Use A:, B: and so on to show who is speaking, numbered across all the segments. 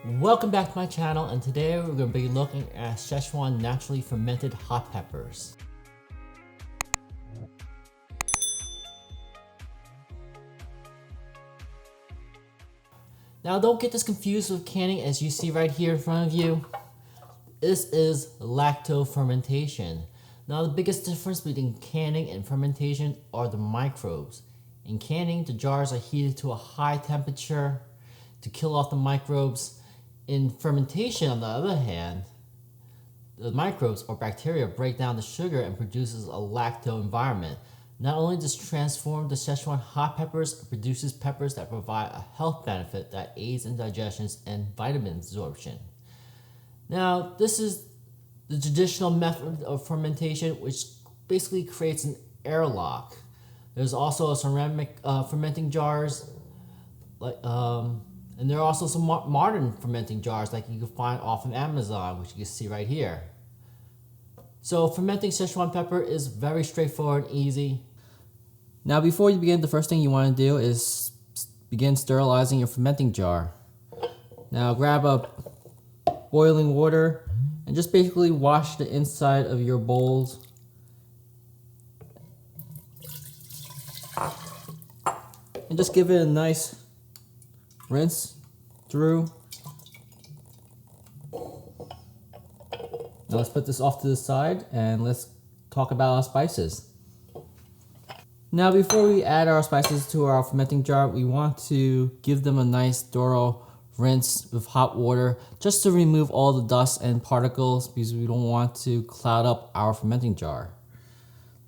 A: Welcome back to my channel, and today we're going to be looking at Sichuan naturally fermented hot peppers. Now don't get this confused with canning. As you see right here in front of you, this is lacto fermentation. Now the biggest difference between canning and fermentation are the microbes. In canning, the jars are heated to a high temperature to kill off the microbes. In fermentation, on the other hand, the microbes or bacteria break down the sugar and produces a lacto environment. Not only does transform the Sichuan hot peppers, it produces peppers that provide a health benefit that aids in digestion and vitamin absorption. Now, this is the traditional method of fermentation, which basically creates an airlock. There's also a ceramic fermenting jars, and there are also some modern fermenting jars like you can find off of Amazon, which you can see right here. So fermenting Sichuan pepper is very straightforward and easy. Now before you begin, the first thing you want to do is begin sterilizing your fermenting jar. Now grab up boiling water and just basically wash the inside of your bowls. And just give it a nice rinse through. Now let's put this off to the side and let's talk about our spices. Now before we add our spices to our fermenting jar, we want to give them a nice thorough rinse with hot water just to remove all the dust and particles, because we don't want to cloud up our fermenting jar.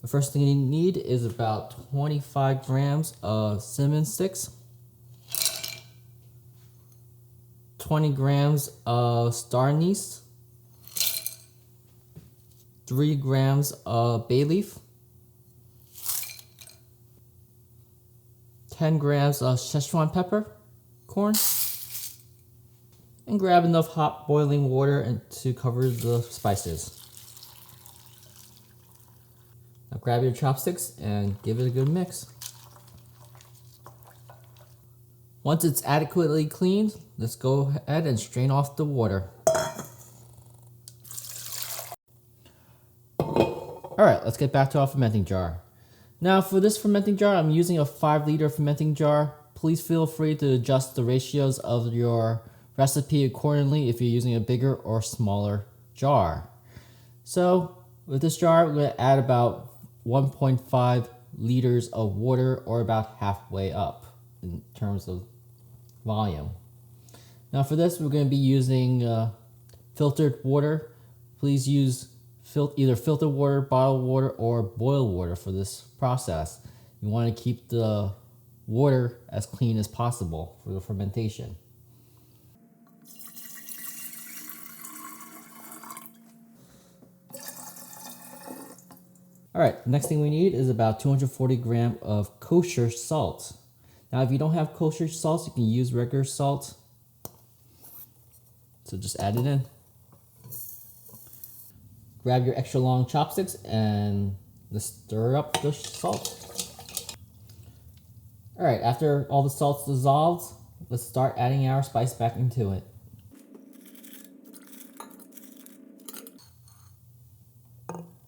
A: The first thing you need is about 25 grams of cinnamon sticks, 20 grams of Star Anise, 3 grams of bay leaf, 10 grams of Sichuan pepper corn, and grab enough hot boiling water to cover the spices. Now grab your chopsticks and give it a good mix. Once it's adequately cleaned, let's go ahead and strain off the water. Alright, let's get back to our fermenting jar. Now for this fermenting jar, I'm using a 5-liter fermenting jar. Please feel free to adjust the ratios of your recipe accordingly if you're using a bigger or smaller jar. So with this jar, we're going to add about 1.5 liters of water, or about halfway up in terms of volume. Now for this, we're going to be using filtered water. Please use either filtered water, bottled water, or boiled water for this process. You want to keep the water as clean as possible for the fermentation. Alright, next thing we need is about 240 grams of kosher salt. Now if you don't have kosher salt, you can use regular salt. So just add it in. Grab your extra long chopsticks and let's stir up the salt. Alright, after all the salt's dissolved, let's start adding our spice back into it.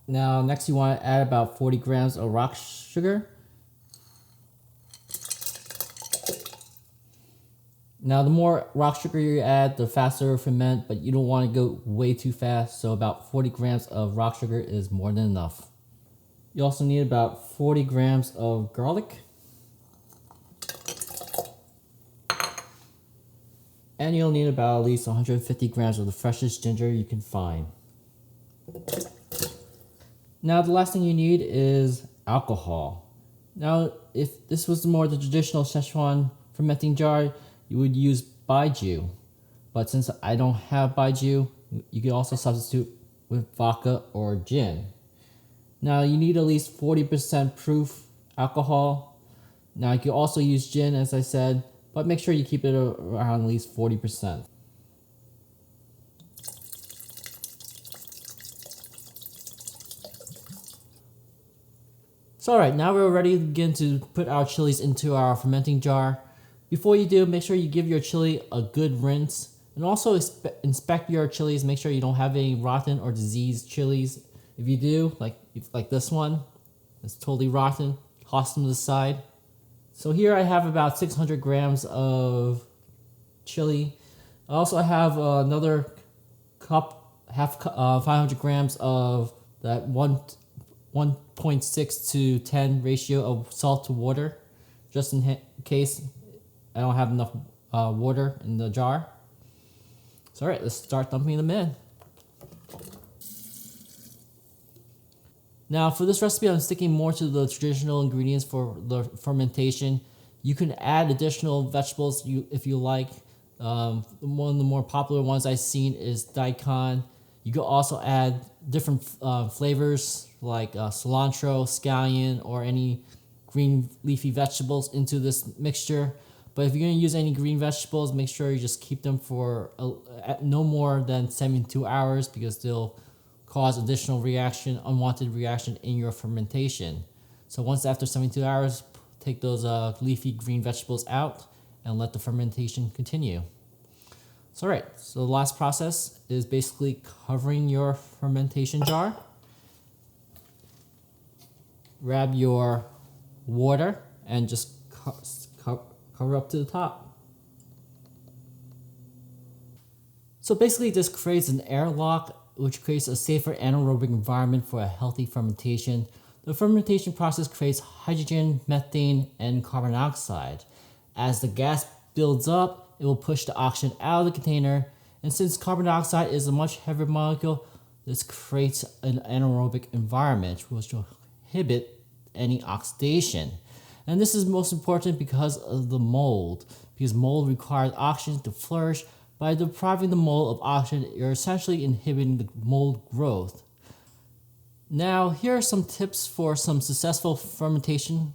A: Now next you want to add about 40 grams of rock sugar. Now the more rock sugar you add, the faster it will ferment, but you don't want to go way too fast, so about 40 grams of rock sugar is more than enough. You also need about 40 grams of garlic. And you'll need about at least 150 grams of the freshest ginger you can find. Now the last thing you need is alcohol. Now if this was more the traditional Sichuan fermenting jar, you would use Pao Jiao. But since I don't have Pao Jiao, you can also substitute with vodka or gin. Now you need at least 40% proof alcohol. Now you can also use gin, as I said, but make sure you keep it around at least 40%. So alright, now we're ready to begin to put our chilies into our fermenting jar. Before you do, make sure you give your chili a good rinse And also inspect your chilies. Make sure you don't have any rotten or diseased chilies. If you do, like this one, it's totally rotten. Toss them to the side. So here I have about 600 grams of chili. I also have another cup, 500 grams of that 1.6 to 10 ratio of salt to water, just in case I don't have enough water in the jar. So alright, let's start dumping them in. Now for this recipe, I'm sticking more to the traditional ingredients for the fermentation. You can add additional vegetables if you like. One of the more popular ones I've seen is daikon. You can also add different flavors like cilantro, scallion, or any green leafy vegetables into this mixture. But if you're going to use any green vegetables, make sure you just keep them for no more than 72 hours because they'll cause additional unwanted reaction in your fermentation. So once after 72 hours, take those leafy green vegetables out and let the fermentation continue. So alright, so the last process is basically covering your fermentation jar. Grab your water and just cover up to the top. So basically this creates an airlock which creates a safer anaerobic environment for a healthy fermentation. The fermentation process creates hydrogen, methane, and carbon dioxide. As the gas builds up, it will push the oxygen out of the container, and since carbon dioxide is a much heavier molecule, this creates an anaerobic environment which will inhibit any oxidation. And this is most important because of the mold, because mold requires oxygen to flourish. By depriving the mold of oxygen, you're essentially inhibiting the mold growth. Now, here are some tips for some successful fermentation.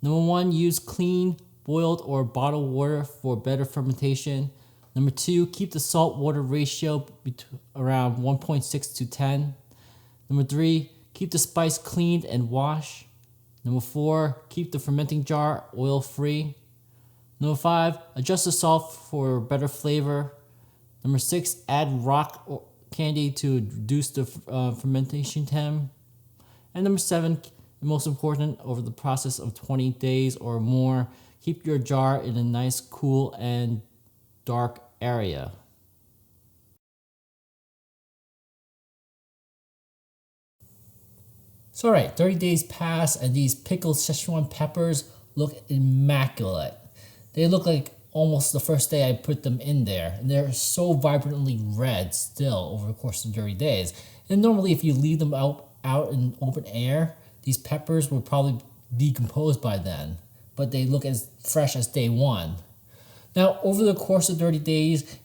A: Number 1, use clean, boiled, or bottled water for better fermentation. Number 2, keep the salt-water ratio around 1.6 to 10. Number 3, keep the spice cleaned and washed. Number 4, keep the fermenting jar oil-free. Number 5, adjust the salt for better flavor. Number 6, add rock candy to reduce the fermentation time. And number 7, most important, over the process of 20 days or more, keep your jar in a nice, cool, and dark area. So alright, 30 days pass and these pickled Sichuan peppers look immaculate. They look like almost the first day I put them in there. And they're so vibrantly red still over the course of 30 days. And normally if you leave them out in open air, these peppers will probably decompose by then. But they look as fresh as day one. Now over the course of 30 days,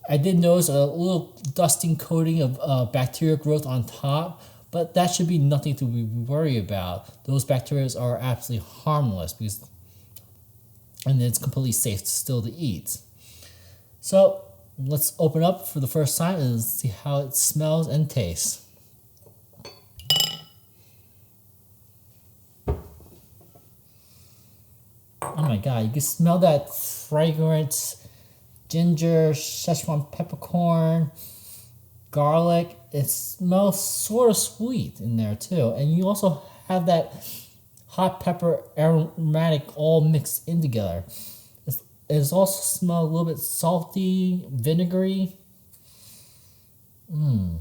A: I did notice a little dusting coating of bacteria growth on top. But that should be nothing to be worried about. Those bacteria are absolutely harmless and it's completely safe still to eat. So let's open up for the first time and see how it smells and tastes. Oh my god, you can smell that fragrant ginger, Sichuan peppercorn, garlic. It smells sort of sweet in there too. And you also have that hot pepper aromatic all mixed in together. It also smells a little bit salty, vinegary. It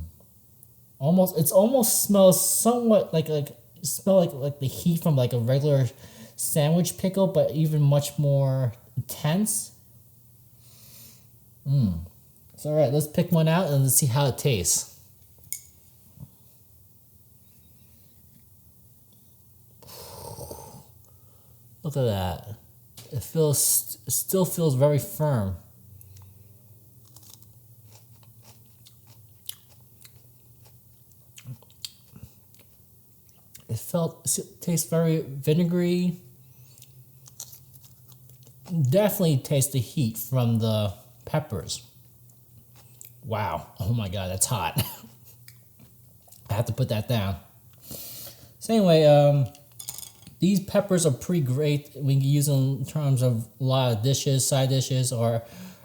A: almost smells somewhat like the heat from like a regular sandwich pickle, but even much more intense. So alright, let's pick one out and let's see how it tastes. Look at that. It still feels very firm. It tastes very vinegary. Definitely taste the heat from the peppers. Wow. Oh my god, that's hot. I have to put that down. So anyway, these peppers are pretty great. We can use them in terms of a lot of dishes, side dishes, or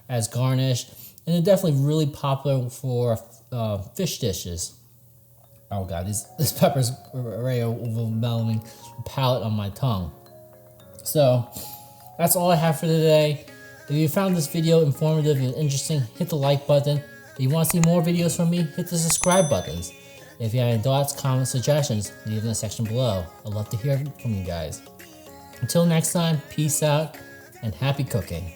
A: as garnish. And they're definitely really popular for fish dishes. Oh god, this pepper's already overwhelming the palate on my tongue. So, that's all I have for today. If you found this video informative and interesting, hit the like button. If you want to see more videos from me, hit the subscribe buttons. If you have any thoughts, comments, suggestions, leave them in the section below. I'd love to hear from you guys. Until next time, peace out and happy cooking.